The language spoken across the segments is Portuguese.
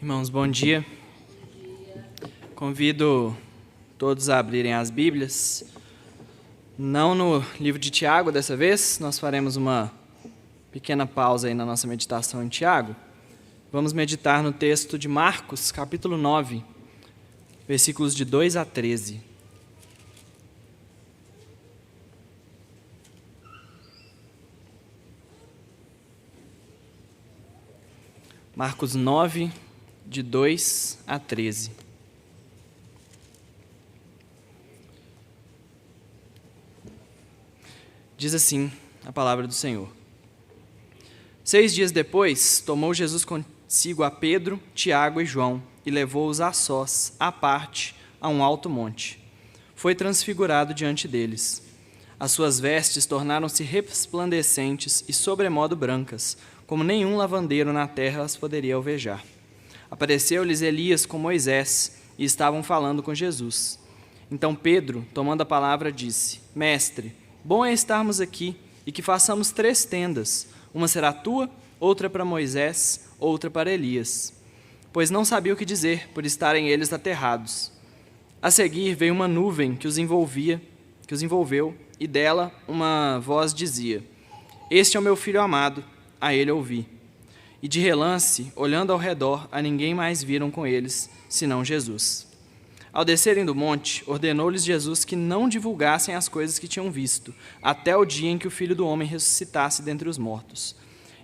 Irmãos, bom dia. Convido todos a abrirem as Bíblias. Não no livro de Tiago dessa vez, nós faremos uma pequena pausa aí na nossa meditação em Tiago. Vamos meditar no texto de Marcos, capítulo 9, versículos de 2 a 13. Marcos 9, de 2 a 13. Diz assim a palavra do Senhor. 6 dias depois, tomou Jesus consigo a Pedro, Tiago e João e levou-os a sós, à parte, a um alto monte. Foi transfigurado diante deles. As suas vestes tornaram-se resplandecentes e sobremodo brancas, como nenhum lavandeiro na terra as poderia alvejar. Apareceu-lhes Elias com Moisés e estavam falando com Jesus. Então Pedro, tomando a palavra, disse: Mestre, bom é estarmos aqui e que façamos 3 tendas. Uma será tua, outra para Moisés, outra para Elias. Pois não sabia o que dizer, por estarem eles aterrados. A seguir veio uma nuvem que os envolveu, e dela uma voz dizia: Este é o meu filho amado, a ele ouvi. E de relance, olhando ao redor, a ninguém mais viram com eles, senão Jesus. Ao descerem do monte, ordenou-lhes Jesus que não divulgassem as coisas que tinham visto, até o dia em que o Filho do Homem ressuscitasse dentre os mortos.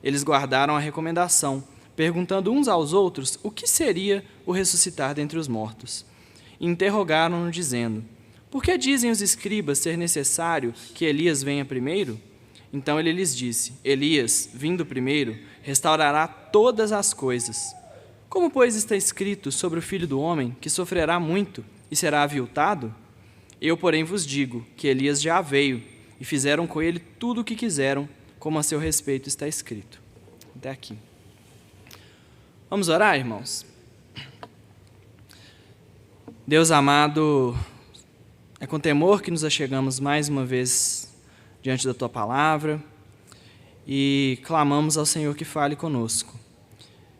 Eles guardaram a recomendação, perguntando uns aos outros o que seria o ressuscitar dentre os mortos. E interrogaram-no, dizendo: Por que dizem os escribas ser necessário que Elias venha primeiro? Então ele lhes disse: Elias, vindo primeiro, restaurará todas as coisas. Como, pois, está escrito sobre o Filho do Homem, que sofrerá muito e será aviltado? Eu, porém, vos digo que Elias já veio, e fizeram com ele tudo o que quiseram, como a seu respeito está escrito. Até aqui. Vamos orar, irmãos? Deus amado, é com temor que nos achegamos mais uma vez diante da Tua Palavra e clamamos ao Senhor que fale conosco.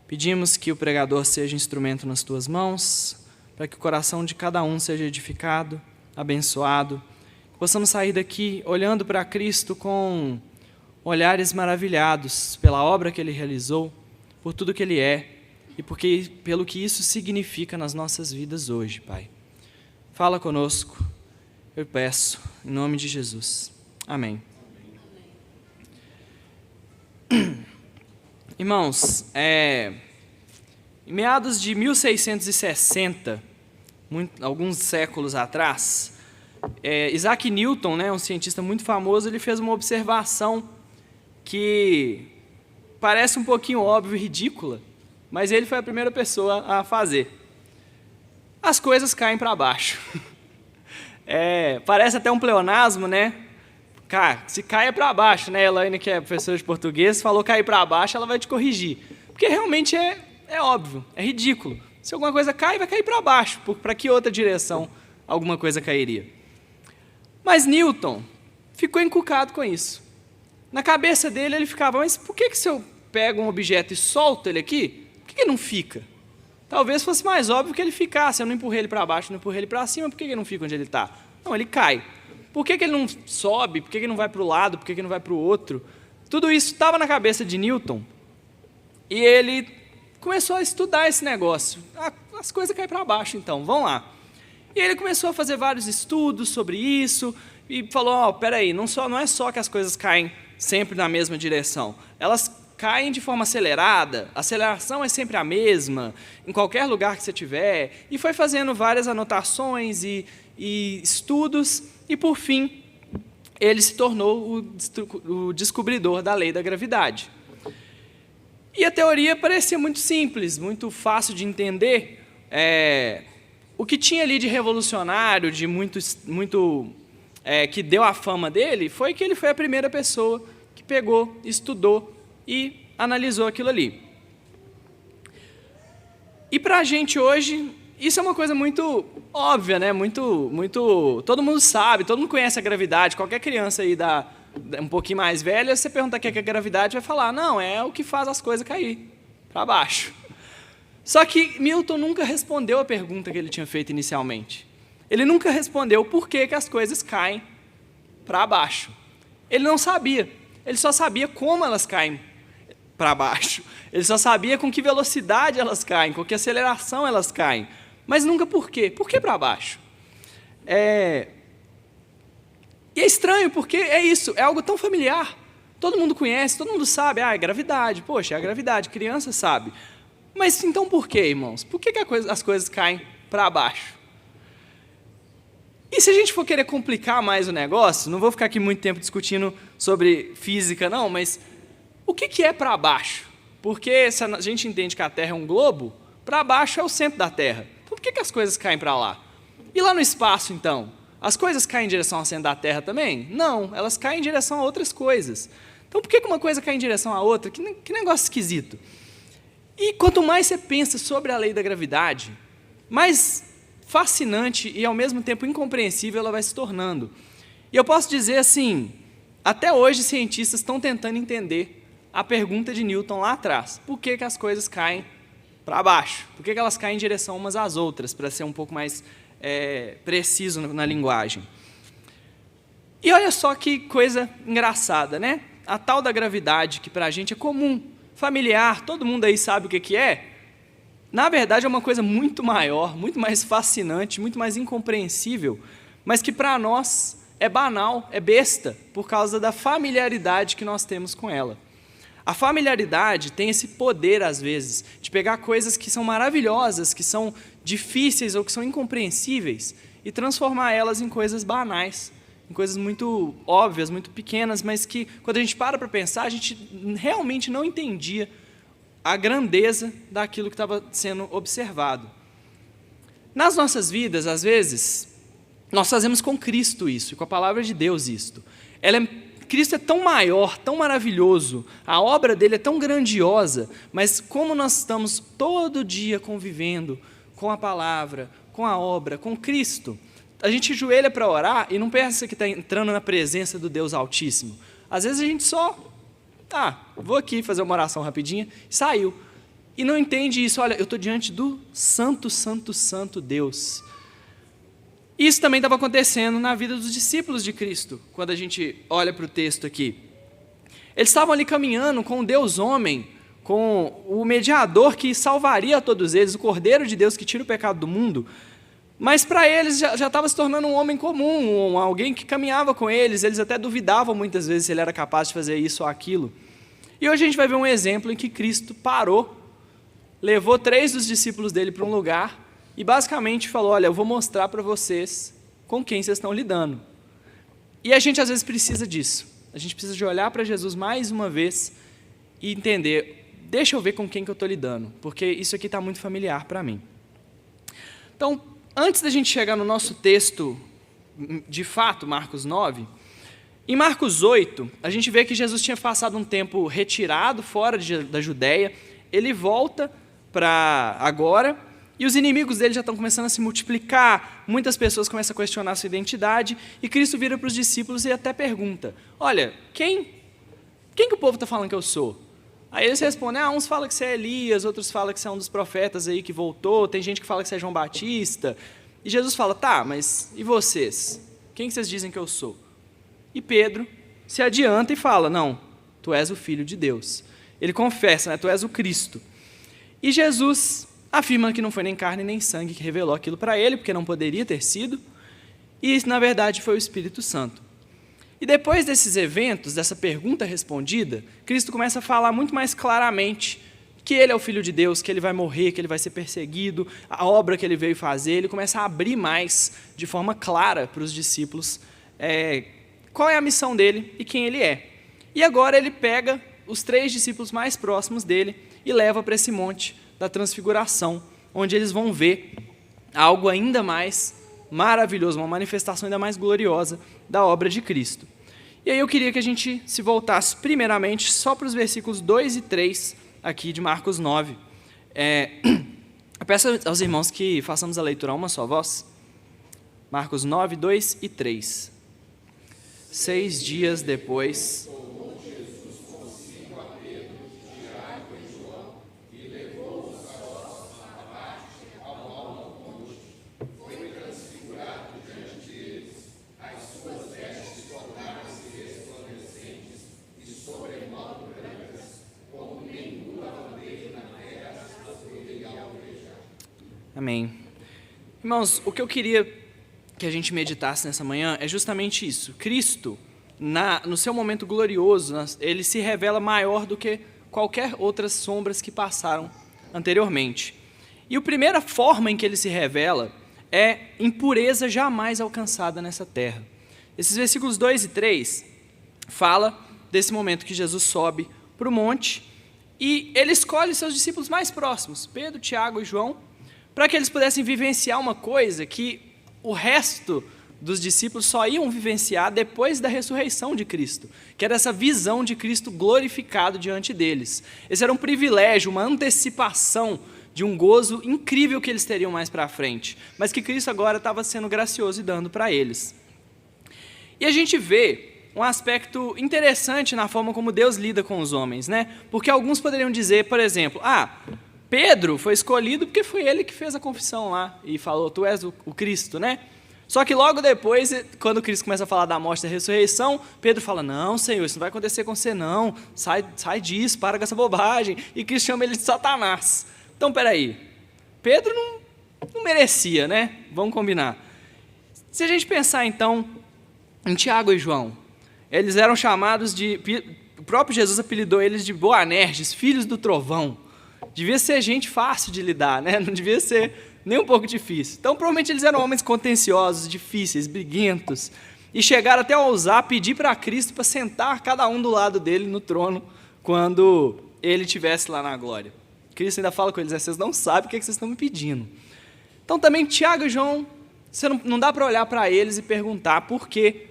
Pedimos que o pregador seja instrumento nas Tuas mãos, para que o coração de cada um seja edificado, abençoado, que possamos sair daqui olhando para Cristo com olhares maravilhados pela obra que Ele realizou, por tudo que Ele é e pelo que isso significa nas nossas vidas hoje, Pai. Fala conosco, eu peço, em nome de Jesus. Amém. Irmãos, em meados de 1660, alguns séculos atrás, Isaac Newton, um cientista muito famoso, ele fez uma observação que parece um pouquinho óbvia e ridícula, mas ele foi a primeira pessoa a fazer. As coisas caem para baixo. Parece até um pleonasmo, né? Cara, se cai é para baixo, né? Elaine, que é professora de português, falou cair para baixo, ela vai te corrigir. Porque realmente é óbvio, é ridículo. Se alguma coisa cai, vai cair para baixo. Para que outra direção alguma coisa cairia? Mas Newton ficou encucado com isso. Na cabeça dele, ele ficava: mas por que se eu pego um objeto e solto ele aqui, por que ele não fica? Talvez fosse mais óbvio que ele ficasse. Eu não empurrei ele para baixo, não empurrei ele para cima, por que ele não fica onde ele está? Não, ele cai. Por que ele não sobe? Por que ele não vai para o lado? Por que ele não vai para o outro? Tudo isso estava na cabeça de Newton. E ele começou a estudar esse negócio. As coisas caem para baixo, então, vamos lá. E ele começou a fazer vários estudos sobre isso e falou: peraí, não é só que as coisas caem sempre na mesma direção. Elas caem de forma acelerada, a aceleração é sempre a mesma, em qualquer lugar que você estiver. E foi fazendo várias anotações e estudos, e por fim, ele se tornou o descobridor da lei da gravidade. E a teoria parecia muito simples, muito fácil de entender. O que tinha ali de revolucionário, de que deu a fama dele, foi que ele foi a primeira pessoa que pegou, estudou e analisou aquilo ali. E para a gente hoje, isso é uma coisa muito óbvia, né? Todo mundo sabe, todo mundo conhece a gravidade. Qualquer criança aí um pouquinho mais velha, você pergunta o que é a gravidade, vai falar: não, é o que faz as coisas cair para baixo. Só que Milton nunca respondeu a pergunta que ele tinha feito inicialmente. Ele nunca respondeu por que as coisas caem para baixo. Ele não sabia. Ele só sabia como elas caem para baixo. Ele só sabia com que velocidade elas caem, com que aceleração elas caem. Mas nunca por quê. Por que para baixo? E é estranho, porque é isso, é algo tão familiar. Todo mundo conhece, todo mundo sabe. É gravidade. Poxa, é a gravidade, criança sabe. Mas então por quê, irmãos? Por que as coisas caem para baixo? E se a gente for querer complicar mais o negócio, não vou ficar aqui muito tempo discutindo sobre física não, mas o que é para baixo? Porque se a gente entende que a Terra é um globo, para baixo é o centro da Terra. Então por que as coisas caem para lá? E lá no espaço, então? As coisas caem em direção ao centro da Terra também? Não, elas caem em direção a outras coisas. Então por que uma coisa cai em direção à outra? Que negócio esquisito. E quanto mais você pensa sobre a lei da gravidade, mais fascinante e ao mesmo tempo incompreensível ela vai se tornando. E eu posso dizer assim, até hoje cientistas estão tentando entender a pergunta de Newton lá atrás. Por que as coisas caem para baixo? Por que elas caem em direção umas às outras, para ser um pouco mais preciso na linguagem? E olha só que coisa engraçada, né? A tal da gravidade, que para a gente é comum, familiar, todo mundo aí sabe o que é, na verdade é uma coisa muito maior, muito mais fascinante, muito mais incompreensível, mas que para nós é banal, é besta, por causa da familiaridade que nós temos com ela. A familiaridade tem esse poder, às vezes, de pegar coisas que são maravilhosas, que são difíceis ou que são incompreensíveis, e transformar elas em coisas banais, em coisas muito óbvias, muito pequenas, mas que, quando a gente para pensar, a gente realmente não entendia a grandeza daquilo que estava sendo observado. Nas nossas vidas, às vezes, nós fazemos com Cristo isso, e com a palavra de Deus isto. Cristo é tão maior, tão maravilhoso, a obra dele é tão grandiosa, mas como nós estamos todo dia convivendo com a palavra, com a obra, com Cristo, a gente ajoelha para orar e não pensa que está entrando na presença do Deus Altíssimo. Às vezes a gente só, vou aqui fazer uma oração rapidinha, saiu. E não entende isso, olha, eu estou diante do santo, santo, santo Deus. Isso também estava acontecendo na vida dos discípulos de Cristo, quando a gente olha para o texto aqui. Eles estavam ali caminhando com o Deus homem, com o mediador que salvaria a todos eles, o Cordeiro de Deus que tira o pecado do mundo, mas para eles já estava se tornando um homem comum, alguém que caminhava com eles até duvidavam muitas vezes se ele era capaz de fazer isso ou aquilo. E hoje a gente vai ver um exemplo em que Cristo parou, levou 3 dos discípulos dele para um lugar e basicamente falou, olha, eu vou mostrar para vocês com quem vocês estão lidando. E a gente às vezes precisa disso, a gente precisa de olhar para Jesus mais uma vez e entender, deixa eu ver com quem que eu estou lidando, porque isso aqui está muito familiar para mim. Então, antes da gente chegar no nosso texto, de fato, Marcos 9, em Marcos 8, a gente vê que Jesus tinha passado um tempo retirado, fora da Judéia, ele volta para agora, e os inimigos dele já estão começando a se multiplicar, muitas pessoas começam a questionar a sua identidade, e Cristo vira para os discípulos e até pergunta, olha, quem que o povo está falando que eu sou? Aí eles respondem, uns falam que você é Elias, outros falam que você é um dos profetas aí que voltou, tem gente que fala que você é João Batista. E Jesus fala, mas e vocês? Quem que vocês dizem que eu sou? E Pedro se adianta e fala, não, tu és o Filho de Deus. Ele confessa, tu és o Cristo. E Jesus afirma que não foi nem carne nem sangue que revelou aquilo para ele, porque não poderia ter sido, e na verdade foi o Espírito Santo. E depois desses eventos, dessa pergunta respondida, Cristo começa a falar muito mais claramente que ele é o Filho de Deus, que ele vai morrer, que ele vai ser perseguido, a obra que ele veio fazer. Ele começa a abrir mais, de forma clara, para os discípulos qual é a missão dele e quem ele é. E agora ele pega os 3 discípulos mais próximos dele e leva para esse monte da transfiguração, onde eles vão ver algo ainda mais maravilhoso, uma manifestação ainda mais gloriosa da obra de Cristo. E aí eu queria que a gente se voltasse primeiramente só para os versículos 2 e 3 aqui de Marcos 9. Eu peço aos irmãos que façamos a leitura a uma só voz. Marcos 9, 2 e 3. 6 dias depois... Amém. Irmãos, o que eu queria que a gente meditasse nessa manhã é justamente isso. Cristo, no seu momento glorioso, ele se revela maior do que qualquer outras sombras que passaram anteriormente. E a primeira forma em que ele se revela é impureza jamais alcançada nessa terra. Esses versículos 2 e 3 fala desse momento que Jesus sobe para o monte e ele escolhe seus discípulos mais próximos, Pedro, Tiago e João, para que eles pudessem vivenciar uma coisa que o resto dos discípulos só iam vivenciar depois da ressurreição de Cristo, que era essa visão de Cristo glorificado diante deles. Esse era um privilégio, uma antecipação de um gozo incrível que eles teriam mais para frente, mas que Cristo agora estava sendo gracioso e dando para eles. E a gente vê um aspecto interessante na forma como Deus lida com os homens, né? Porque alguns poderiam dizer, por exemplo, Pedro foi escolhido porque foi ele que fez a confissão lá e falou, tu és o Cristo, né? Só que logo depois, quando Cristo começa a falar da morte e da ressurreição, Pedro fala, não, Senhor, isso não vai acontecer com você não, sai disso, para com essa bobagem. E Cristo chama ele de Satanás. Então, peraí, Pedro não merecia, né? Vamos combinar. Se a gente pensar, então, em Tiago e João, eles eram chamados o próprio Jesus apelidou eles de Boanerges, filhos do trovão. Devia ser gente fácil de lidar, né? Não devia ser nem um pouco difícil. Então, provavelmente, eles eram homens contenciosos, difíceis, briguentos, e chegaram até a ousar pedir para Cristo para sentar cada um do lado dele no trono, quando ele estivesse lá na glória. Cristo ainda fala com eles, vocês não sabem o que vocês estão me pedindo. Então, também, Tiago e João, não dá para olhar para eles e perguntar por quê.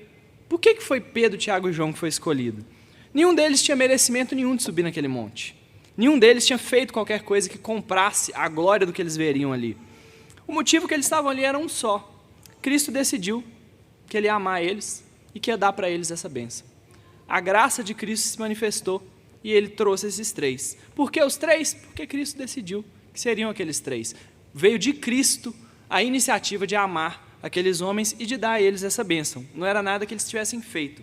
Por que foi Pedro, Tiago e João que foi escolhido? Nenhum deles tinha merecimento nenhum de subir naquele monte. Nenhum deles tinha feito qualquer coisa que comprasse a glória do que eles veriam ali. O motivo que eles estavam ali era um só. Cristo decidiu que ele ia amar eles e que ia dar para eles essa bênção. A graça de Cristo se manifestou e ele trouxe esses três. Por que os três? Porque Cristo decidiu que seriam aqueles três. Veio de Cristo a iniciativa de amar aqueles homens e de dar a eles essa bênção. Não era nada que eles tivessem feito.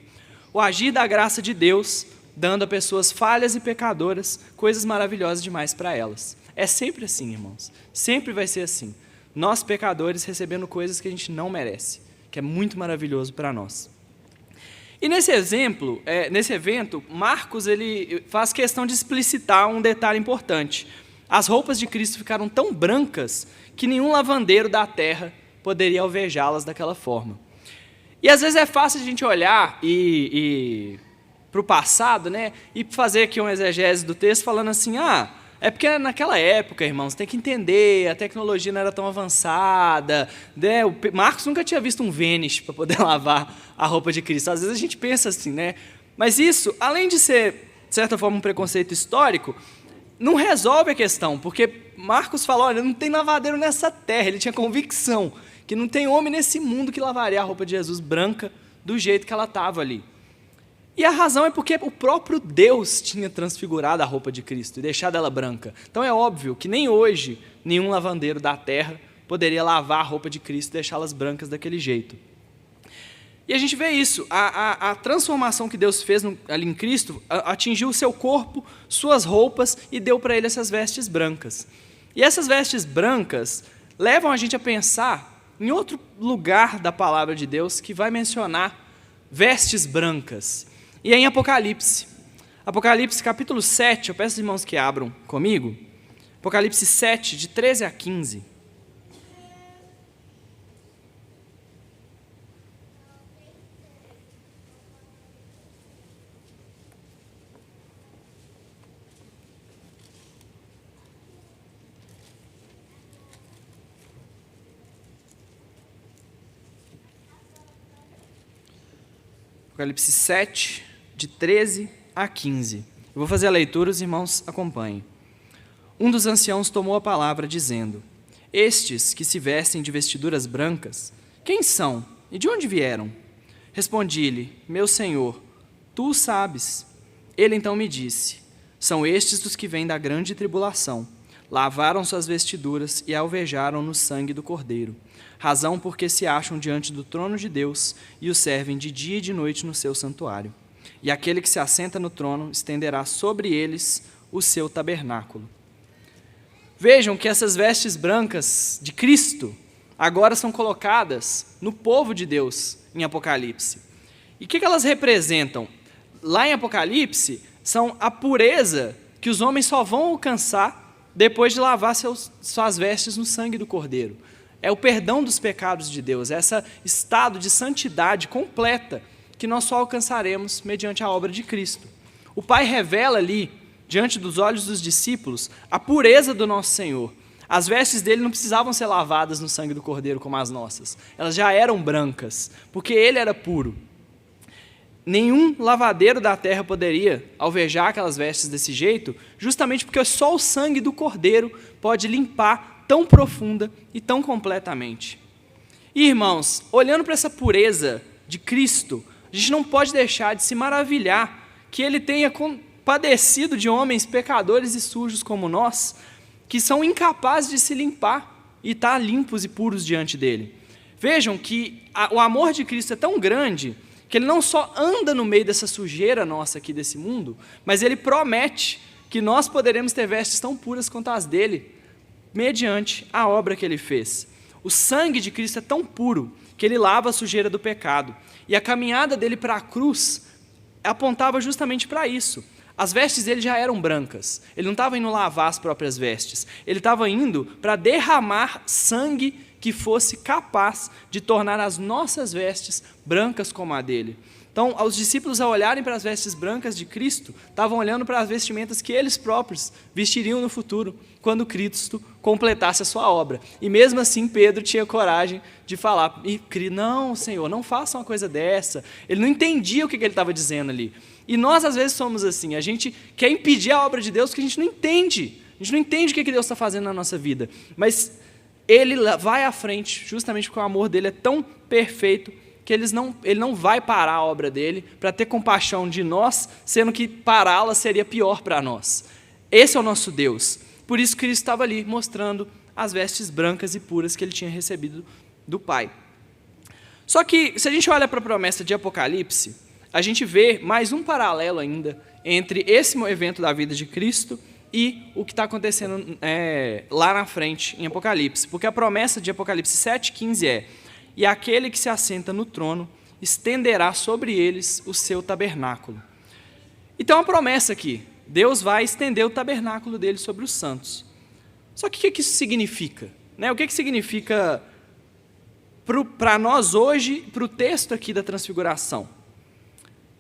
O agir da graça de Deus, dando a pessoas falhas e pecadoras coisas maravilhosas demais para elas. É sempre assim, irmãos. Sempre vai ser assim. Nós, pecadores, recebendo coisas que a gente não merece, que é muito maravilhoso para nós. E nesse evento, Marcos ele faz questão de explicitar um detalhe importante. As roupas de Cristo ficaram tão brancas que nenhum lavandeiro da terra poderia alvejá-las daquela forma. E às vezes é fácil a gente olhar para o passado, né, e fazer aqui uma exegese do texto falando assim, é porque naquela época, irmãos, tem que entender, a tecnologia não era tão avançada, né? O Marcos nunca tinha visto um Vênus para poder lavar a roupa de Cristo. Às vezes a gente pensa assim, né? Mas isso, além de ser, de certa forma, um preconceito histórico, não resolve a questão, porque Marcos fala, olha, não tem lavadeiro nessa terra, ele tinha convicção que não tem homem nesse mundo que lavaria a roupa de Jesus branca do jeito que ela estava ali. E a razão é porque o próprio Deus tinha transfigurado a roupa de Cristo e deixado ela branca. Então é óbvio que nem hoje nenhum lavandeiro da terra poderia lavar a roupa de Cristo e deixá-las brancas daquele jeito. E a gente vê isso, a transformação que Deus fez ali em Cristo atingiu o seu corpo, suas roupas e deu para ele essas vestes brancas. E essas vestes brancas levam a gente a pensar em outro lugar da palavra de Deus que vai mencionar vestes brancas. E é em Apocalipse. Apocalipse capítulo 7, eu peço aos irmãos que abram comigo. Apocalipse 7, de 13 a 15. Apocalipse 7, de 13 a 15. Eu vou fazer a leitura, os irmãos acompanhem. Um dos anciãos tomou a palavra, dizendo, estes que se vestem de vestiduras brancas, quem são e de onde vieram? Respondi-lhe, meu senhor, tu o sabes. Ele então me disse, são estes dos que vêm da grande tribulação. Lavaram suas vestiduras e alvejaram no sangue do Cordeiro. Razão porque se acham diante do trono de Deus e o servem de dia e de noite no seu santuário. E aquele que se assenta no trono estenderá sobre eles o seu tabernáculo. Vejam que essas vestes brancas de Cristo agora são colocadas no povo de Deus em Apocalipse. E o que elas representam? Lá em Apocalipse, são a pureza que os homens só vão alcançar depois de lavar suas vestes no sangue do Cordeiro. É o perdão dos pecados de Deus, é esse estado de santidade completa que nós só alcançaremos mediante a obra de Cristo. O Pai revela ali, diante dos olhos dos discípulos, a pureza do nosso Senhor. As vestes dele não precisavam ser lavadas no sangue do Cordeiro como as nossas. Elas já eram brancas, porque ele era puro. Nenhum lavadeiro da terra poderia alvejar aquelas vestes desse jeito, justamente porque só o sangue do Cordeiro pode limpar tão profunda e tão completamente. E, irmãos, olhando para essa pureza de Cristo, a gente não pode deixar de se maravilhar que ele tenha padecido de homens pecadores e sujos como nós, que são incapazes de se limpar e estar limpos e puros diante dele. Vejam que o amor de Cristo é tão grande que ele não só anda no meio dessa sujeira nossa aqui desse mundo, mas ele promete que nós poderemos ter vestes tão puras quanto as dele, mediante a obra que ele fez. O sangue de Cristo é tão puro que ele lava a sujeira do pecado. E a caminhada dele para a cruz apontava justamente para isso. As vestes dele já eram brancas. Ele não estava indo lavar as próprias vestes. Ele estava indo para derramar sangue que fosse capaz de tornar as nossas vestes brancas como a dele. Então, os discípulos, ao olharem para as vestes brancas de Cristo, estavam olhando para as vestimentas que eles próprios vestiriam no futuro, quando Cristo completasse a sua obra. E mesmo assim, Pedro tinha coragem de falar, não, Senhor, não faça uma coisa dessa. Ele não entendia o que ele estava dizendo ali. E nós, às vezes, somos assim, a gente quer impedir a obra de Deus porque a gente não entende. A gente não entende o que Deus está fazendo na nossa vida. Mas ele vai à frente, justamente porque o amor dele é tão perfeito, que ele não vai parar a obra dele para ter compaixão de nós, sendo que pará-la seria pior para nós. Esse é o nosso Deus. Por isso Cristo estava ali mostrando as vestes brancas e puras que ele tinha recebido do Pai. Só que, se a gente olha para a promessa de Apocalipse, a gente vê mais um paralelo ainda entre esse evento da vida de Cristo e o que está acontecendo lá na frente em Apocalipse. Porque a promessa de Apocalipse 7,15 é: e aquele que se assenta no trono estenderá sobre eles o seu tabernáculo. Então, a promessa aqui, Deus vai estender o tabernáculo dele sobre os santos. Só que o que isso significa? O que significa para nós hoje, para o texto aqui da transfiguração?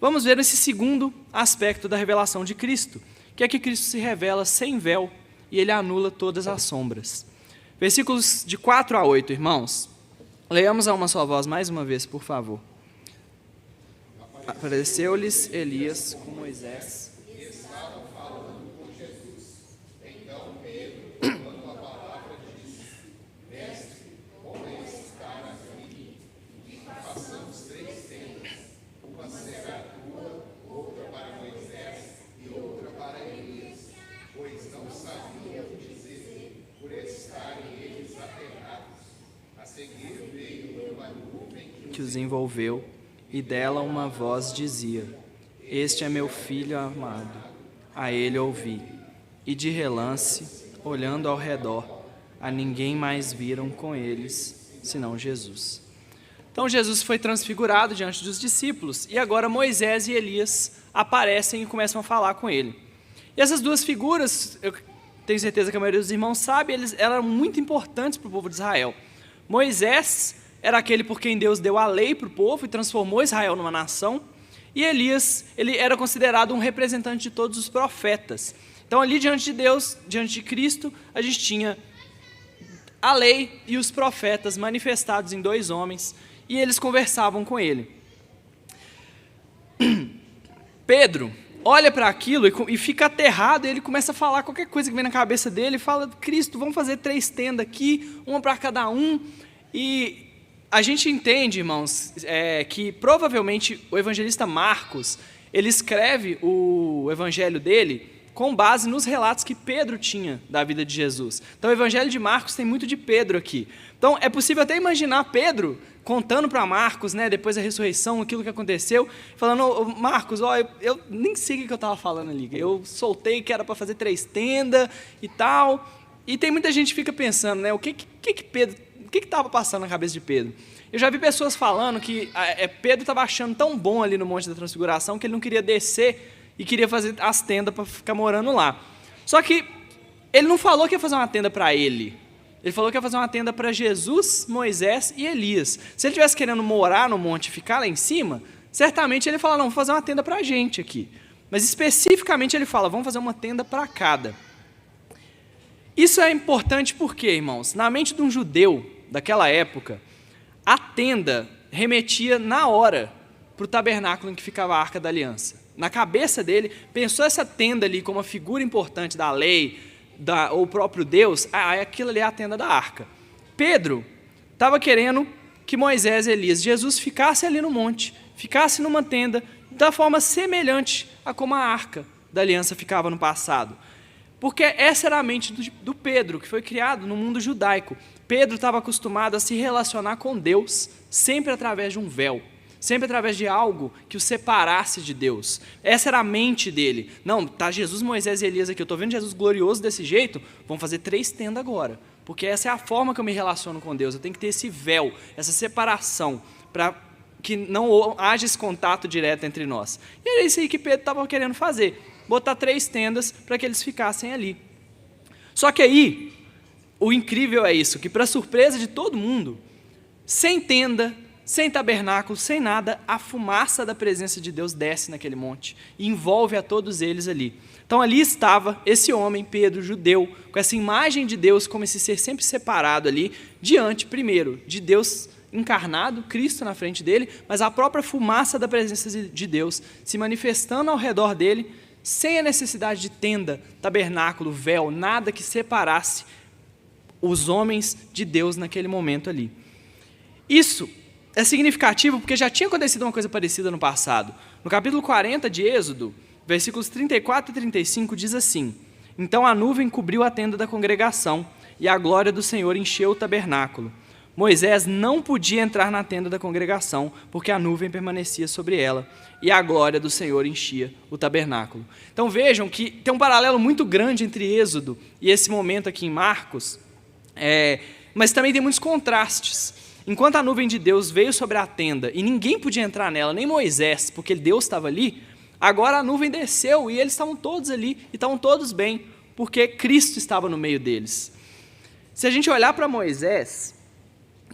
Vamos ver esse segundo aspecto da revelação de Cristo, que é que Cristo se revela sem véu e ele anula todas as sombras. Versículos de 4 a 8, irmãos. Leiamos a uma só voz mais uma vez, por favor. Apareceu-lhes Elias com Moisés. E estavam falando com Jesus. Então Pedro, tomando a palavra, disse: Mestre, como esses caras aqui, e façamos 3 tendas, uma será tua, outra para Moisés e outra para Elias, pois não sabiam o que dizer, por estarem eles aterrados. A seguir veio uma nuvem que os envolveu, e dela uma voz dizia: Este é meu filho amado, a ele ouvi. E de relance, olhando ao redor, a ninguém mais viram com eles, senão Jesus. Então Jesus foi transfigurado diante dos discípulos, e agora Moisés e Elias aparecem e começam a falar com ele. E essas duas figuras, eu tenho certeza que a maioria dos irmãos sabe, eles eram muito importantes para o povo de Israel. Moisés era aquele por quem Deus deu a lei para o povo e transformou Israel numa nação. E Elias, ele era considerado um representante de todos os profetas. Então ali diante de Deus, diante de Cristo, a gente tinha a lei e os profetas manifestados em 2 homens, e eles conversavam com ele. Pedro olha para aquilo e fica aterrado, e ele começa a falar qualquer coisa que vem na cabeça dele, fala: Cristo, vamos fazer 3 tendas aqui, uma para cada um. E a gente entende, irmãos, que provavelmente o evangelista Marcos, ele escreve o evangelho dele com base nos relatos que Pedro tinha da vida de Jesus. Então o evangelho de Marcos tem muito de Pedro aqui. Então é possível até imaginar Pedro contando para Marcos, depois da ressurreição, aquilo que aconteceu, falando: Marcos, eu nem sei o que eu estava falando ali, eu soltei que era para fazer 3 tendas e tal. E tem muita gente que fica pensando, né, o que estava passando na cabeça de Pedro? Eu já vi pessoas falando que Pedro estava achando tão bom ali no Monte da Transfiguração que ele não queria descer e queria fazer as tendas para ficar morando lá. Só que ele não falou que ia fazer uma tenda para ele. Ele falou que ia fazer uma tenda para Jesus, Moisés e Elias. Se ele estivesse querendo morar no monte e ficar lá em cima, certamente ele fala, não, vou fazer uma tenda para a gente aqui. Mas especificamente ele fala, vamos fazer uma tenda para cada. Isso é importante porque, irmãos, na mente de um judeu daquela época, a tenda remetia na hora para o tabernáculo em que ficava a Arca da Aliança. Na cabeça dele, pensou essa tenda ali como uma figura importante da lei, ou o próprio Deus, aquilo ali é a tenda da Arca. Pedro estava querendo que Moisés e Elias, Jesus ficasse ali no monte, ficasse numa tenda, da forma semelhante a como a Arca da Aliança ficava no passado. Porque essa era a mente do Pedro, que foi criado no mundo judaico. Pedro estava acostumado a se relacionar com Deus, sempre através de um véu, sempre através de algo que o separasse de Deus. Essa era a mente dele. Não, tá Jesus, Moisés e Elias aqui, eu estou vendo Jesus glorioso desse jeito, vamos fazer 3 tendas agora. Porque essa é a forma que eu me relaciono com Deus, eu tenho que ter esse véu, essa separação, para que não haja esse contato direto entre nós. E era isso aí que Pedro estava querendo fazer. Botar 3 tendas para que eles ficassem ali. Só que aí, o incrível é isso, que para surpresa de todo mundo, sem tenda, sem tabernáculo, sem nada, a fumaça da presença de Deus desce naquele monte e envolve a todos eles ali. Então ali estava esse homem, Pedro, judeu, com essa imagem de Deus como esse ser sempre separado ali, diante, primeiro, de Deus encarnado, Cristo na frente dele, mas a própria fumaça da presença de Deus se manifestando ao redor dele, sem a necessidade de tenda, tabernáculo, véu, nada que separasse os homens de Deus naquele momento ali. Isso é significativo porque já tinha acontecido uma coisa parecida no passado. No capítulo 40 de Êxodo, versículos 34 e 35, diz assim: Então a nuvem cobriu a tenda da congregação e a glória do Senhor encheu o tabernáculo. Moisés não podia entrar na tenda da congregação, porque a nuvem permanecia sobre ela, e a glória do Senhor enchia o tabernáculo. Então vejam que tem um paralelo muito grande entre Êxodo e esse momento aqui em Marcos, mas também tem muitos contrastes. Enquanto a nuvem de Deus veio sobre a tenda, e ninguém podia entrar nela, nem Moisés, porque Deus estava ali, agora a nuvem desceu, e eles estavam todos ali, e estavam todos bem, porque Cristo estava no meio deles. Se a gente olhar para Moisés,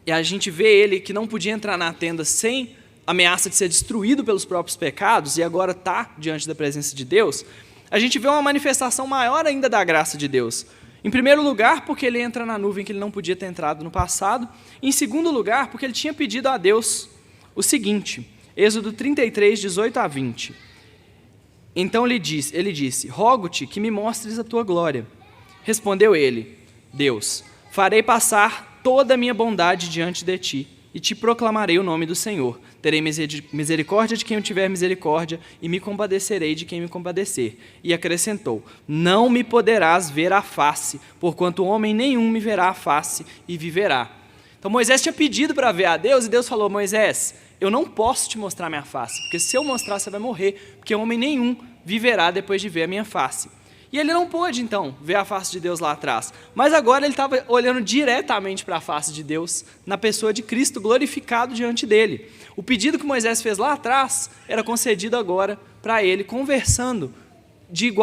e a gente vê ele que não podia entrar na tenda sem ameaça de ser destruído pelos próprios pecados, e agora está diante da presença de Deus, a gente vê uma manifestação maior ainda da graça de Deus. Em primeiro lugar, porque ele entra na nuvem que ele não podia ter entrado no passado. Em segundo lugar, porque ele tinha pedido a Deus o seguinte, Êxodo 33, 18 a 20. Então ele disse, rogo-te que me mostres a tua glória. Respondeu ele, Deus, farei passar toda a minha bondade diante de ti, e te proclamarei o nome do Senhor. Terei misericórdia de quem eu tiver misericórdia, e me compadecerei de quem me compadecer. E acrescentou, não me poderás ver a face, porquanto homem nenhum me verá a face e viverá. Então Moisés tinha pedido para ver a Deus, e Deus falou, Moisés, eu não posso te mostrar minha face, porque se eu mostrar você vai morrer, porque homem nenhum viverá depois de ver a minha face. E ele não pôde, então, ver a face de Deus lá atrás. Mas agora ele estava olhando diretamente para a face de Deus, na pessoa de Cristo glorificado diante dele. O pedido que Moisés fez lá atrás era concedido agora para ele, conversando de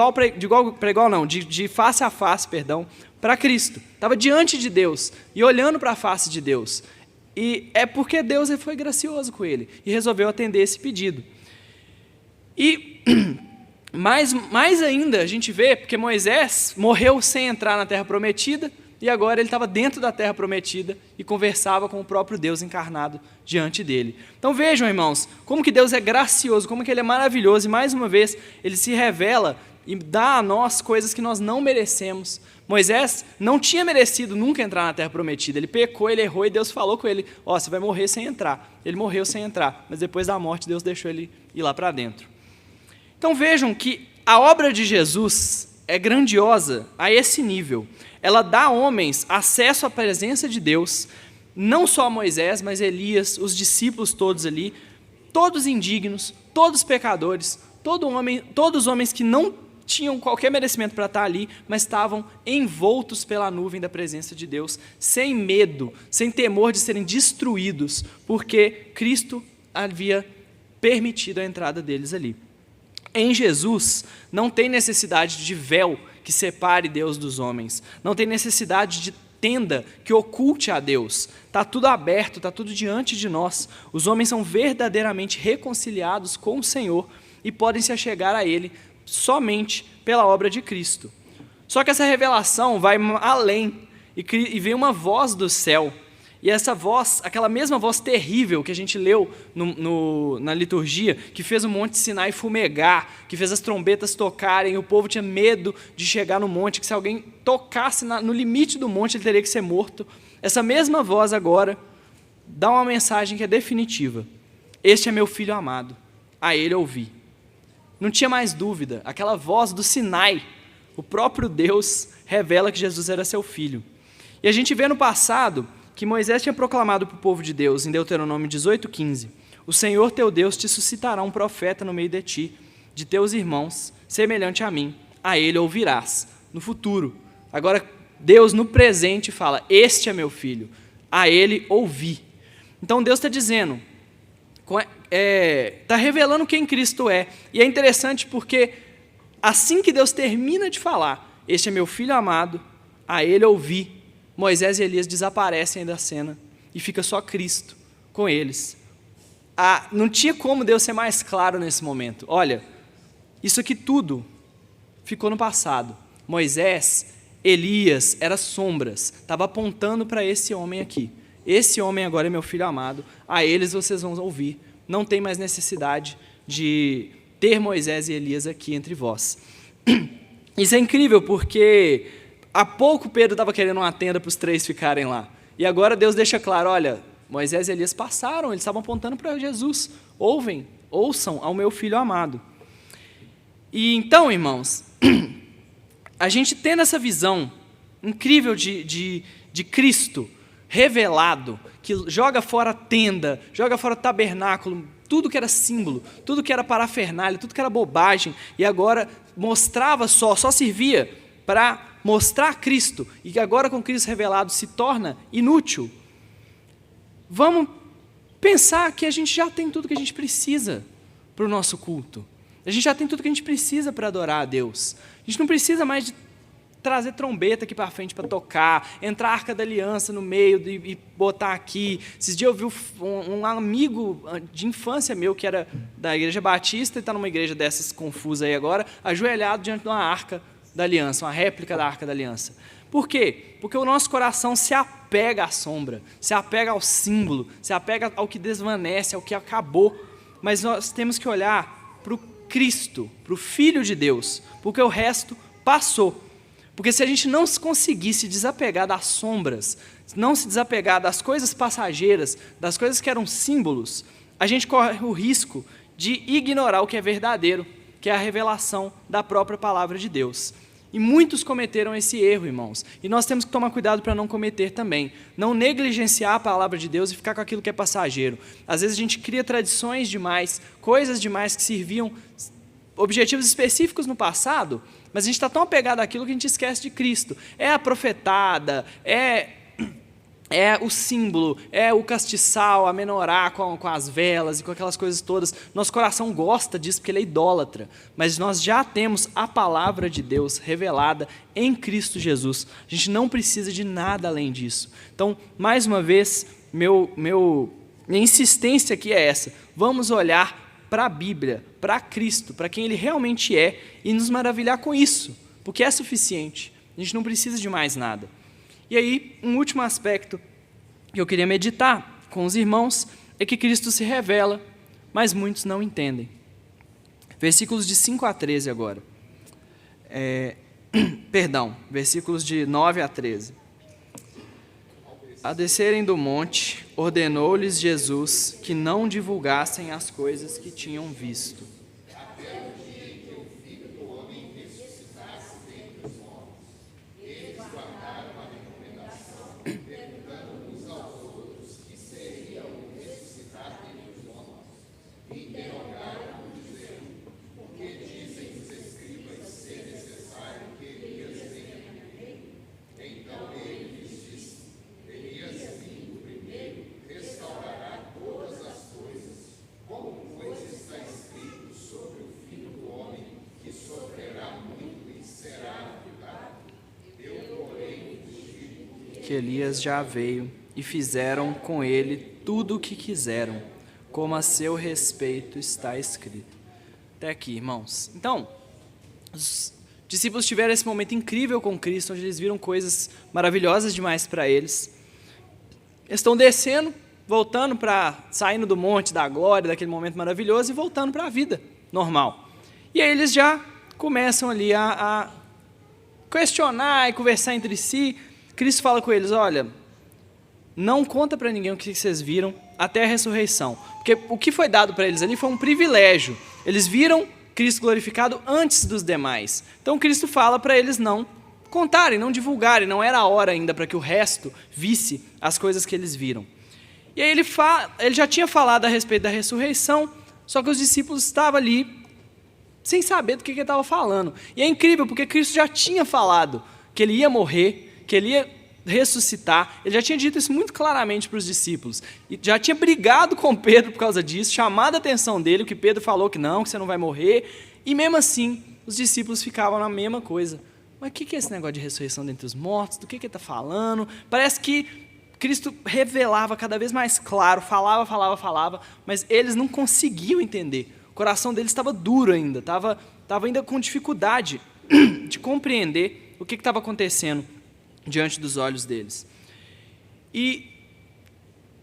face a face, para Cristo. Estava diante de Deus e olhando para a face de Deus. E é porque Deus foi gracioso com ele e resolveu atender esse pedido. E mais ainda a gente vê, porque Moisés morreu sem entrar na Terra Prometida, e agora ele estava dentro da Terra Prometida e conversava com o próprio Deus encarnado diante dele. Então vejam, irmãos, como que Deus é gracioso, como que Ele é maravilhoso, e mais uma vez Ele se revela e dá a nós coisas que nós não merecemos. Moisés não tinha merecido nunca entrar na Terra Prometida, ele pecou, ele errou, e Deus falou com ele, você vai morrer sem entrar. Ele morreu sem entrar, mas depois da morte Deus deixou ele ir lá para dentro. Então vejam que a obra de Jesus é grandiosa a esse nível. Ela dá a homens acesso à presença de Deus, não só Moisés, mas Elias, os discípulos todos ali, todos indignos, todos pecadores, todos homens que não tinham qualquer merecimento para estar ali, mas estavam envoltos pela nuvem da presença de Deus, sem medo, sem temor de serem destruídos, porque Cristo havia permitido a entrada deles ali. Em Jesus, não tem necessidade de véu que separe Deus dos homens, não tem necessidade de tenda que oculte a Deus. Está tudo aberto, está tudo diante de nós. Os homens são verdadeiramente reconciliados com o Senhor e podem se achegar a Ele somente pela obra de Cristo. Só que essa revelação vai além e vem uma voz do céu. E essa voz, aquela mesma voz terrível que a gente leu na liturgia, que fez o monte Sinai fumegar, que fez as trombetas tocarem, o povo tinha medo de chegar no monte, que se alguém tocasse no limite do monte, ele teria que ser morto. Essa mesma voz agora dá uma mensagem que é definitiva. Este é meu filho amado, a ele ouvi. Não tinha mais dúvida, aquela voz do Sinai, o próprio Deus revela que Jesus era seu filho. E a gente vê no passado que Moisés tinha proclamado para o povo de Deus, em Deuteronômio 18:15, o Senhor teu Deus te suscitará um profeta no meio de ti, de teus irmãos, semelhante a mim, a ele ouvirás, no futuro. Agora, Deus no presente fala, este é meu filho, a ele ouvi. Então Deus está dizendo, está revelando quem Cristo é, e é interessante porque assim que Deus termina de falar, este é meu filho amado, a ele ouvi, Moisés e Elias desaparecem da cena e fica só Cristo com eles. Não tinha como Deus ser mais claro nesse momento. Olha, isso aqui tudo ficou no passado. Moisés, Elias, eram sombras, estava apontando para esse homem aqui. Esse homem agora é meu filho amado, a eles vocês vão ouvir. Não tem mais necessidade de ter Moisés e Elias aqui entre vós. Isso é incrível porque há pouco Pedro estava querendo uma tenda para os três ficarem lá. E agora Deus deixa claro, olha, Moisés e Elias passaram, eles estavam apontando para Jesus. Ouçam ao meu filho amado. E então, irmãos, a gente tendo essa visão incrível de Cristo revelado, que joga fora a tenda, joga fora o tabernáculo, tudo que era símbolo, tudo que era parafernália, tudo que era bobagem, e agora mostrava só servia para mostrar Cristo, e que agora com Cristo revelado se torna inútil. Vamos pensar que a gente já tem tudo que a gente precisa para o nosso culto. A gente já tem tudo que a gente precisa para adorar a Deus. A gente não precisa mais de trazer trombeta aqui para frente para tocar, entrar a Arca da Aliança no meio e botar aqui. Esses dias eu vi um amigo de infância meu, que era da Igreja Batista, e está numa igreja dessas confusas aí agora, ajoelhado diante de uma Arca da Aliança, uma réplica da Arca da Aliança. Por quê? Porque o nosso coração se apega à sombra, se apega ao símbolo, se apega ao que desvanece, ao que acabou. Mas nós temos que olhar para o Cristo, para o Filho de Deus, porque o resto passou. Porque se a gente não conseguisse desapegar das sombras, não se desapegar das coisas passageiras, das coisas que eram símbolos, a gente corre o risco de ignorar o que é verdadeiro, que é a revelação da própria palavra de Deus. E muitos cometeram esse erro, irmãos. E nós temos que tomar cuidado para não cometer também. Não negligenciar a palavra de Deus e ficar com aquilo que é passageiro. Às vezes a gente cria tradições demais, coisas demais que serviam objetivos específicos no passado, mas a gente está tão apegado àquilo que a gente esquece de Cristo. É a profetada, é o símbolo, é o castiçal, a menorá com as velas e com aquelas coisas todas. Nosso coração gosta disso porque ele é idólatra, mas nós já temos a palavra de Deus revelada em Cristo Jesus. A gente não precisa de nada além disso. Então, mais uma vez, minha insistência aqui é essa. Vamos olhar para a Bíblia, para Cristo, para quem Ele realmente é e nos maravilhar com isso, porque é suficiente. A gente não precisa de mais nada. E aí, um último aspecto que eu queria meditar com os irmãos é que Cristo se revela, mas muitos não entendem. Versículos de 5 a 13 agora. Versículos de 9 a 13. A descerem do monte, ordenou-lhes Jesus que não divulgassem as coisas que tinham visto. que Elias já veio e fizeram com ele tudo o que quiseram, como a seu respeito está escrito. Até aqui, irmãos. Então, os discípulos tiveram esse momento incrível com Cristo, onde eles viram coisas maravilhosas demais para eles. Eles estão descendo, voltando saindo do monte da glória, daquele momento maravilhoso, e voltando para a vida normal. E aí eles já começam ali a questionar e conversar entre si. Cristo fala com eles: olha, não conta para ninguém o que vocês viram até a ressurreição. Porque o que foi dado para eles ali foi um privilégio. Eles viram Cristo glorificado antes dos demais. Então Cristo fala para eles não contarem, não divulgarem. Não era a hora ainda para que o resto visse as coisas que eles viram. E aí ele já tinha falado a respeito da ressurreição, só que os discípulos estavam ali sem saber do que ele estava falando. E é incrível, porque Cristo já tinha falado que ele ia morrer, que ele ia ressuscitar. Ele já tinha dito isso muito claramente para os discípulos. E já tinha brigado com Pedro por causa disso, chamado a atenção dele, que Pedro falou que você não vai morrer. E mesmo assim, os discípulos ficavam na mesma coisa. Mas o que é esse negócio de ressurreição dentre os mortos? Do que ele está falando? Parece que Cristo revelava cada vez mais claro, falava, mas eles não conseguiam entender. O coração deles estava duro ainda, estava ainda com dificuldade de compreender o que estava acontecendo diante dos olhos deles. E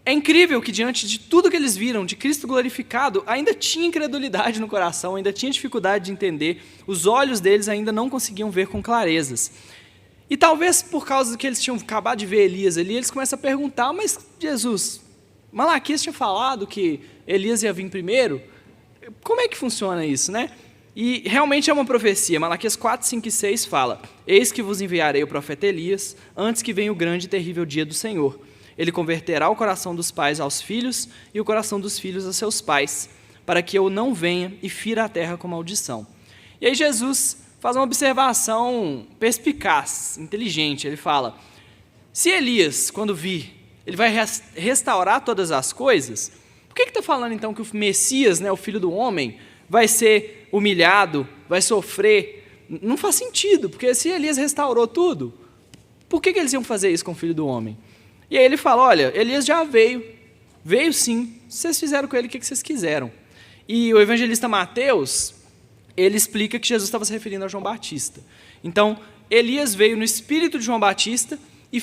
é incrível que diante de tudo que eles viram, de Cristo glorificado, ainda tinha incredulidade no coração, ainda tinha dificuldade de entender, os olhos deles ainda não conseguiam ver com clarezas. E talvez por causa do que eles tinham acabado de ver Elias ali, eles começam a perguntar: mas Jesus, Malaquias tinha falado que Elias ia vir primeiro? Como é que funciona isso, né? E realmente é uma profecia. Malaquias 4, 5 e 6 fala: eis que vos enviarei o profeta Elias, antes que venha o grande e terrível dia do Senhor. Ele converterá o coração dos pais aos filhos e o coração dos filhos a seus pais, para que eu não venha e fira a terra com maldição. E aí Jesus faz uma observação perspicaz, inteligente. Ele fala: se Elias, quando vir, ele vai restaurar todas as coisas, por que está falando então que o Messias, o Filho do Homem, vai ser humilhado, vai sofrer? Não faz sentido, porque se Elias restaurou tudo, por que eles iam fazer isso com o Filho do Homem? E aí ele fala: olha, Elias já veio sim, vocês fizeram com ele o que vocês quiseram. E o evangelista Mateus, ele explica que Jesus estava se referindo a João Batista. Então, Elias veio no espírito de João Batista e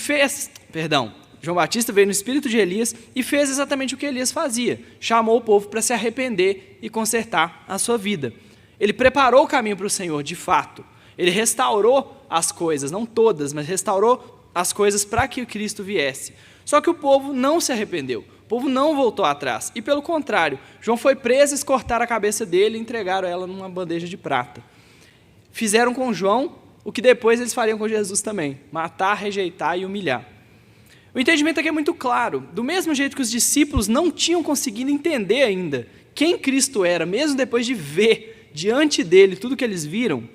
João Batista veio no espírito de Elias e fez exatamente o que Elias fazia. Chamou o povo para se arrepender e consertar a sua vida. Ele preparou o caminho para o Senhor, de fato. Ele restaurou as coisas, não todas, mas restaurou as coisas para que o Cristo viesse. Só que o povo não se arrependeu. O povo não voltou atrás. E pelo contrário, João foi preso, eles cortaram a cabeça dele e entregaram ela numa bandeja de prata. Fizeram com João o que depois eles fariam com Jesus também: matar, rejeitar e humilhar. O entendimento aqui é muito claro. Do mesmo jeito que os discípulos não tinham conseguido entender ainda quem Cristo era, mesmo depois de ver diante dele tudo que eles viram,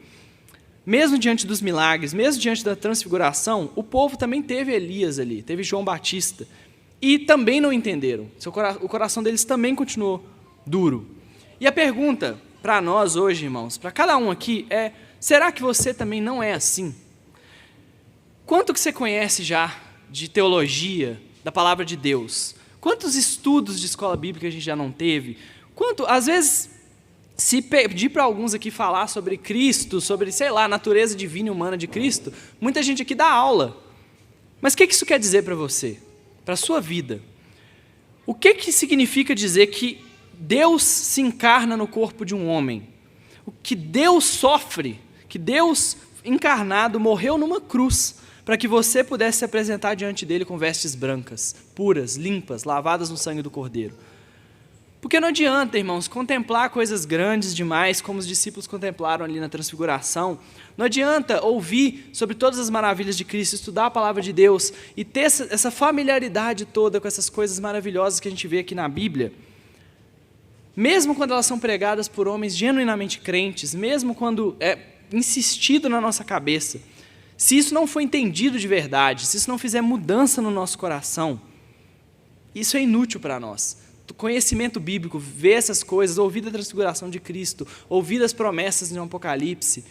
mesmo diante dos milagres, mesmo diante da transfiguração, o povo também teve Elias ali, teve João Batista, e também não entenderam. O coração deles também continuou duro. E a pergunta para nós hoje, irmãos, para cada um aqui é: será que você também não é assim? Quanto que você conhece já de teologia, da palavra de Deus? Quantos estudos de escola bíblica a gente já não teve? Às vezes, se pedir para alguns aqui falar sobre Cristo, sobre, a natureza divina e humana de Cristo, muita gente aqui dá aula. Mas o que isso quer dizer para você? Para a sua vida? O que significa dizer que Deus se encarna no corpo de um homem? O que Deus sofre, que Deus encarnado morreu numa cruz, para que você pudesse se apresentar diante dele com vestes brancas, puras, limpas, lavadas no sangue do Cordeiro. Porque não adianta, irmãos, contemplar coisas grandes demais, como os discípulos contemplaram ali na transfiguração. Não adianta ouvir sobre todas as maravilhas de Cristo, estudar a palavra de Deus e ter essa familiaridade toda com essas coisas maravilhosas que a gente vê aqui na Bíblia. Mesmo quando elas são pregadas por homens genuinamente crentes, mesmo quando é insistido na nossa cabeça, se isso não for entendido de verdade, se isso não fizer mudança no nosso coração, isso é inútil para nós. O conhecimento bíblico, ver essas coisas, ouvir da transfiguração de Cristo, ouvir as promessas de um Apocalipse,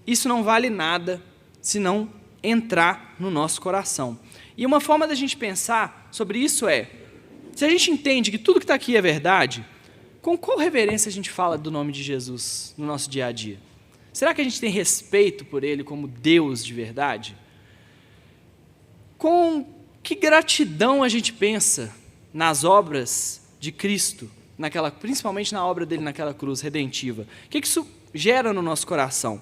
isso não vale nada se não entrar no nosso coração. E uma forma da gente pensar sobre isso é, se a gente entende que tudo que está aqui é verdade, com qual reverência a gente fala do nome de Jesus no nosso dia a dia? Será que a gente tem respeito por Ele como Deus de verdade? Com que gratidão a gente pensa nas obras de Cristo, principalmente na obra dele naquela cruz redentiva? O que isso gera no nosso coração?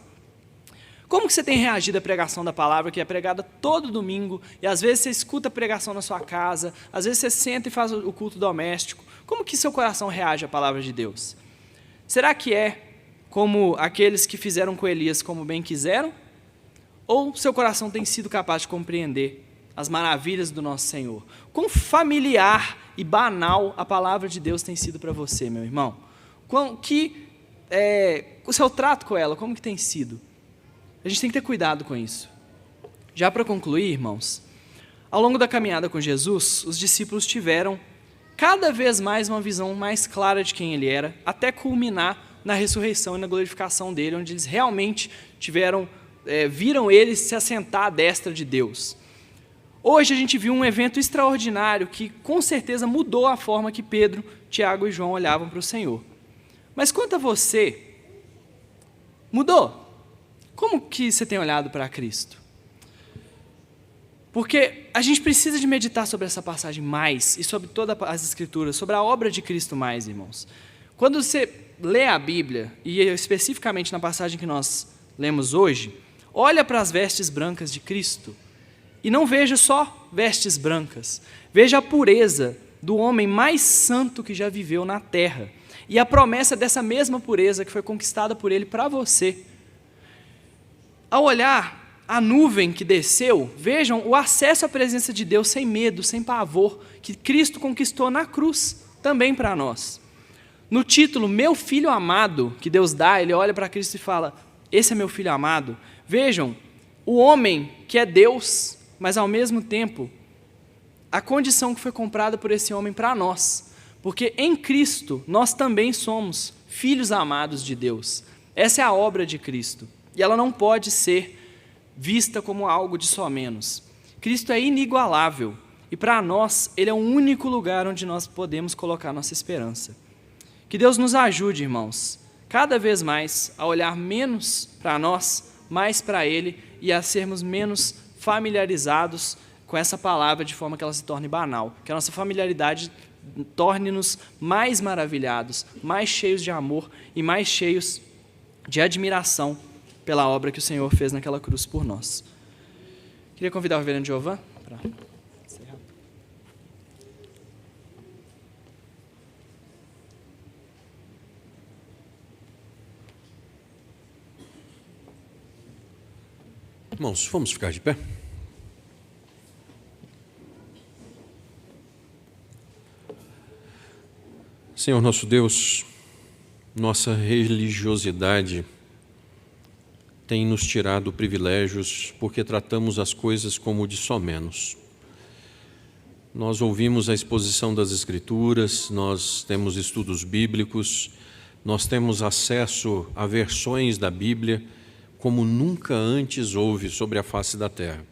Como que você tem reagido à pregação da palavra que é pregada todo domingo, e às vezes você escuta a pregação na sua casa, às vezes você senta e faz o culto doméstico? Como que seu coração reage à palavra de Deus? Será que é como aqueles que fizeram com Elias como bem quiseram? Ou seu coração tem sido capaz de compreender as maravilhas do nosso Senhor? Quão familiar e banal a palavra de Deus tem sido para você, meu irmão? O seu trato com ela, como que tem sido? A gente tem que ter cuidado com isso. Já para concluir, irmãos, ao longo da caminhada com Jesus, os discípulos tiveram cada vez mais uma visão mais clara de quem Ele era, até culminar na ressurreição e na glorificação dele, onde eles realmente viram Ele se assentar à destra de Deus. Hoje a gente viu um evento extraordinário que com certeza mudou a forma que Pedro, Tiago e João olhavam para o Senhor. Mas quanto a você, mudou? Como que você tem olhado para Cristo? Porque a gente precisa de meditar sobre essa passagem mais, e sobre todas as Escrituras, sobre a obra de Cristo mais, irmãos. Quando você lê a Bíblia, e especificamente na passagem que nós lemos hoje, olha para as vestes brancas de Cristo, e não veja só vestes brancas, veja a pureza do homem mais santo que já viveu na terra, e a promessa dessa mesma pureza que foi conquistada por Ele para você. Ao olhar a nuvem que desceu, vejam o acesso à presença de Deus sem medo, sem pavor, que Cristo conquistou na cruz, também para nós. No título, Meu Filho Amado, que Deus dá, Ele olha para Cristo e fala, esse é meu Filho Amado. Vejam, o homem que é Deus, mas ao mesmo tempo, a condição que foi comprada por esse homem para nós, porque em Cristo nós também somos filhos amados de Deus. Essa é a obra de Cristo, e ela não pode ser vista como algo de só menos. Cristo é inigualável, e para nós, Ele é o único lugar onde nós podemos colocar nossa esperança. Que Deus nos ajude, irmãos, cada vez mais a olhar menos para nós, mais para Ele, e a sermos menos familiarizados com essa palavra de forma que ela se torne banal, que a nossa familiaridade torne-nos mais maravilhados, mais cheios de amor e mais cheios de admiração pela obra que o Senhor fez naquela cruz por nós. Queria convidar o reverendo Giovan para encerrar. Irmãos, vamos ficar de pé? Senhor nosso Deus, nossa religiosidade tem nos tirado privilégios porque tratamos as coisas como de só menos. Nós ouvimos a exposição das Escrituras, nós temos estudos bíblicos, nós temos acesso a versões da Bíblia como nunca antes houve sobre a face da terra.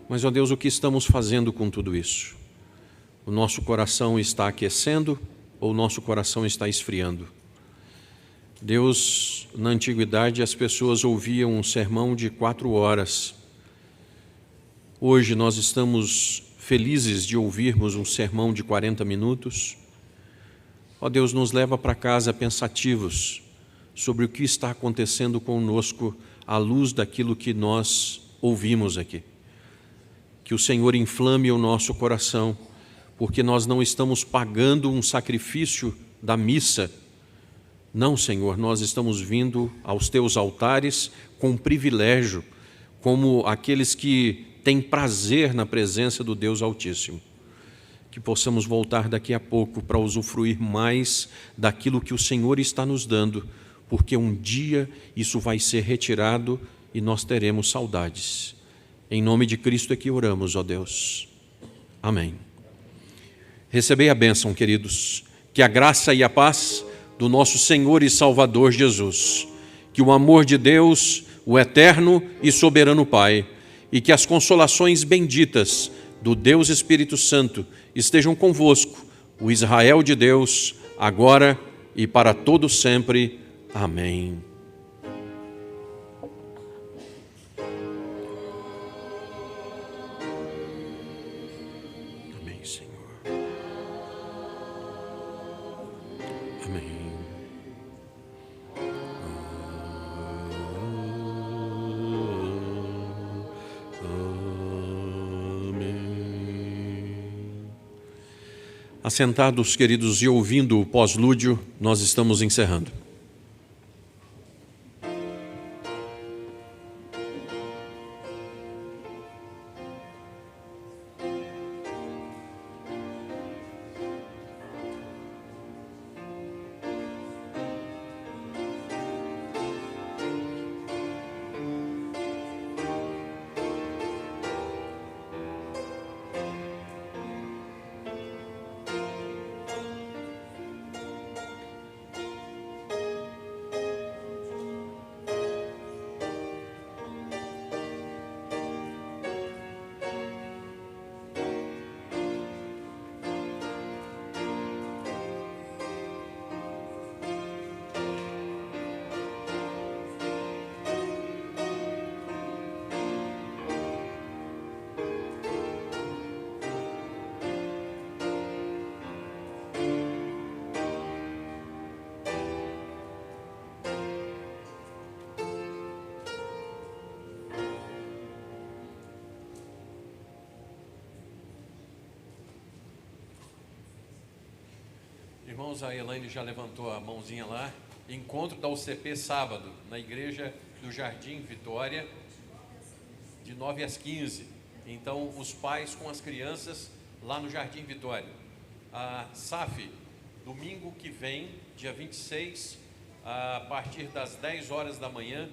Mas, ó Deus, o que estamos fazendo com tudo isso? O nosso coração está aquecendo ou o nosso coração está esfriando? Deus, na antiguidade, as pessoas ouviam um sermão de 4 horas. Hoje nós estamos felizes de ouvirmos um sermão de 40 minutos. Ó Deus, nos leva para casa pensativos sobre o que está acontecendo conosco à luz daquilo que nós ouvimos aqui. Que o Senhor inflame o nosso coração, porque nós não estamos pagando um sacrifício da missa. Não, Senhor, nós estamos vindo aos Teus altares com privilégio, como aqueles que têm prazer na presença do Deus Altíssimo. Que possamos voltar daqui a pouco para usufruir mais daquilo que o Senhor está nos dando, porque um dia isso vai ser retirado e nós teremos saudades. Em nome de Cristo é que oramos, ó Deus. Amém. Recebei a bênção, queridos, que a graça e a paz do nosso Senhor e Salvador Jesus, que o amor de Deus, o eterno e soberano Pai, e que as consolações benditas do Deus Espírito Santo estejam convosco, o Israel de Deus, agora e para todo sempre. Amém. Amém, Senhor. Amém. Assentados, queridos, e ouvindo o pós-lúdio, nós estamos encerrando. Irmãos, a Elaine já levantou a mãozinha lá. Encontro da UCP sábado, na igreja do Jardim Vitória, de 9 às 15. Então, os pais com as crianças lá no Jardim Vitória. A SAF, domingo que vem, dia 26, a partir das 10 horas da manhã,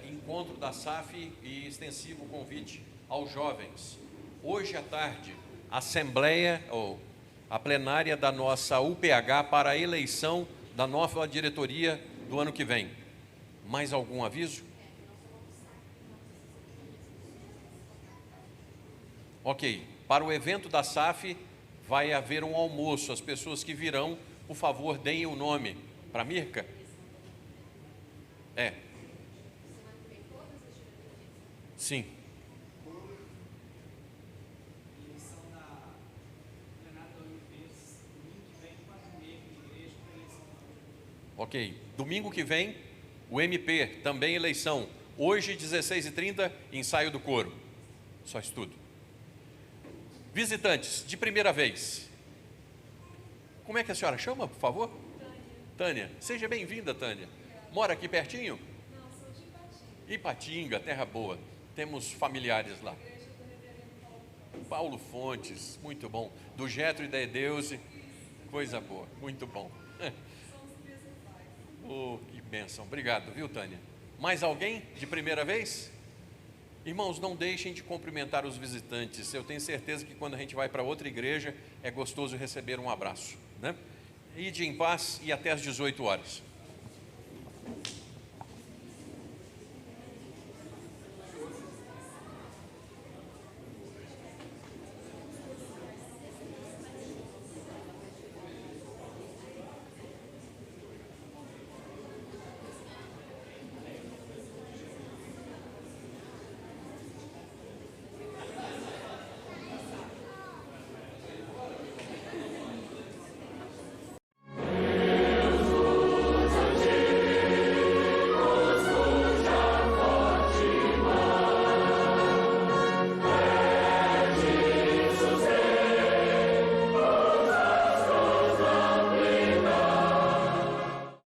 encontro da SAF e extensivo convite aos jovens. Hoje à tarde, assembleia, a plenária da nossa UPH para a eleição da nova diretoria do ano que vem. Mais algum aviso? Ok, para o evento da SAF vai haver um almoço. As pessoas que virão, por favor, deem o nome para a Mirka. Sim. Ok, domingo que vem, o MP, também eleição. Hoje, 16h30, ensaio do coro. Só estudo. Visitantes, de primeira vez. Como é que a senhora chama, por favor? Tânia. Seja bem-vinda, Tânia. Mora aqui pertinho? Não, sou de Ipatinga. Ipatinga, terra boa. Temos familiares lá. Paulo Fontes, muito bom. Do Getro e da Edeuze, coisa boa, muito bom. Oh, que bênção. Obrigado, viu, Tânia? Mais alguém de primeira vez? Irmãos, não deixem de cumprimentar os visitantes. Eu tenho certeza que quando a gente vai para outra igreja, é gostoso receber um abraço, né? Ide em paz e até às 18 horas.